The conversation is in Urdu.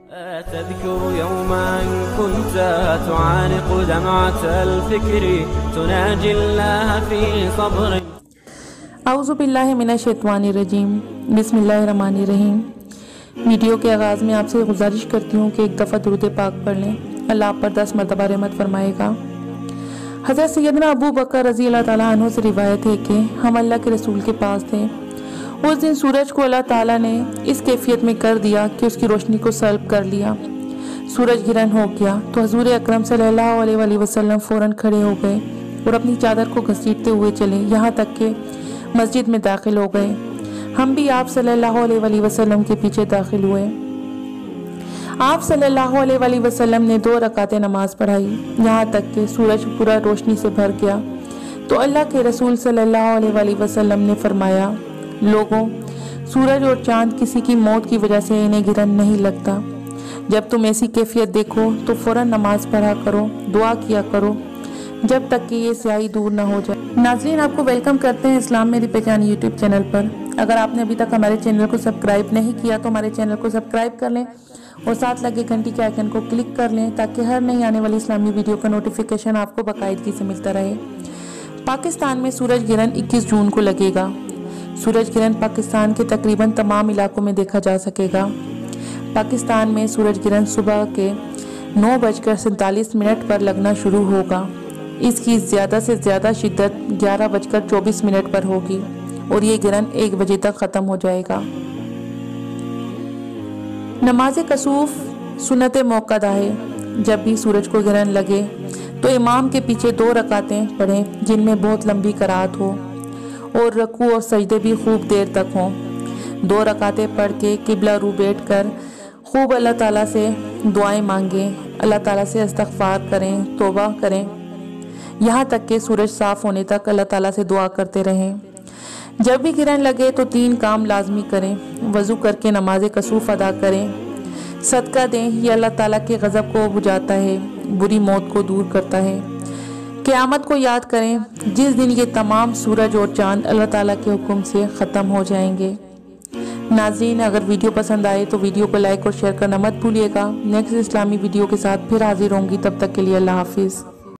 تذكر يوما كنت تعانق دمعة الفكر تناجي الله في صبر اعوذ باللہ من الشیطان الرجیم بسم اللہ الرحمن الرحیم۔ ویڈیو کے آغاز میں آپ سے گزارش کرتی ہوں کہ ایک دفعہ درود پاک پڑھ لیں، اللہ آپ پر 10 مرتبہ رحمت فرمائے گا۔ حضرت سیدنا ابو بکر رضی اللہ تعالیٰ عنہ سے روایت ہے کہ ہم اللہ کے رسول کے پاس تھے۔ اس دن سورج کو اللہ تعالیٰ نے اس کیفیت میں کر دیا کہ اس کی روشنی کو سلب کر لیا، سورج گرہن ہو گیا تو حضور اکرم صلی اللہ علیہ وآلہ وسلم فوراً کھڑے ہو گئے اور اپنی چادر کو گھسیٹتے ہوئے چلے، یہاں تک کہ مسجد میں داخل ہو گئے۔ ہم بھی آپ صلی اللہ علیہ وآلہ وسلم کے پیچھے داخل ہوئے۔ آپ صلی اللہ علیہ وآلہ وسلم نے 2 رکعتیں نماز پڑھائی، یہاں تک کہ سورج پورا روشنی سے بھر گیا تو اللہ کے رسول صلی اللہ علیہ وآلہ وسلم نے فرمایا، لوگوں، سورج اور چاند کسی کی موت کی وجہ سے انہیں گرہن نہیں لگتا۔ جب تم ایسی کیفیت دیکھو تو فوراً نماز پڑھا کرو، دعا کیا کرو جب تک کہ یہ سیاہی دور نہ ہو جائے۔ ناظرین، آپ کو ویلکم کرتے ہیں اسلام میری پہچان یوٹیوب چینل پر۔ اگر آپ نے ابھی تک ہمارے چینل کو سبسکرائب نہیں کیا تو ہمارے چینل کو سبسکرائب کر لیں اور ساتھ لگے گھنٹی کے آئیکن کو کلک کر لیں تاکہ ہر نئی آنے والی اسلامی ویڈیو کا نوٹیفیکیشن آپ کو باقاعدگی سے ملتا رہے۔ پاکستان میں سورج گرہن 21 جون کو لگے گا۔ سورج گرہن پاکستان کے تقریباً تمام علاقوں میں دیکھا جا سکے گا۔ پاکستان میں سورج گرہن صبح کے 9:47 پر لگنا شروع ہوگا۔ اس کی زیادہ سے زیادہ شدت 11:24 پر ہوگی اور یہ گرہن 1 بجے تک ختم ہو جائے گا۔ نماز کسوف سنت موقدہ ہے۔ جب بھی سورج کو گرہن لگے تو امام کے پیچھے 2 رکعتیں پڑھیں جن میں بہت لمبی قرات ہو اور رکوع اور سجدے بھی خوب دیر تک ہوں۔ 2 رکعتیں پڑھ کے قبلہ رو بیٹھ کر خوب اللہ تعالیٰ سے دعائیں مانگیں، اللہ تعالیٰ سے استغفار کریں، توبہ کریں، یہاں تک کہ سورج صاف ہونے تک اللہ تعالیٰ سے دعا کرتے رہیں۔ جب بھی گرہن لگے تو 3 کام لازمی کریں، وضو کر کے نماز کسوف ادا کریں، صدقہ دیں، یہ اللہ تعالیٰ کے غضب کو بجھاتا ہے، بری موت کو دور کرتا ہے۔ قیامت کو یاد کریں جس دن یہ تمام سورج اور چاند اللہ تعالیٰ کے حکم سے ختم ہو جائیں گے۔ ناظرین، اگر ویڈیو پسند آئے تو ویڈیو کو لائک اور شیئر کرنا مت بھولیے گا۔ نیکسٹ اسلامی ویڈیو کے ساتھ پھر حاضر ہوں گی، تب تک کے لیے اللہ حافظ۔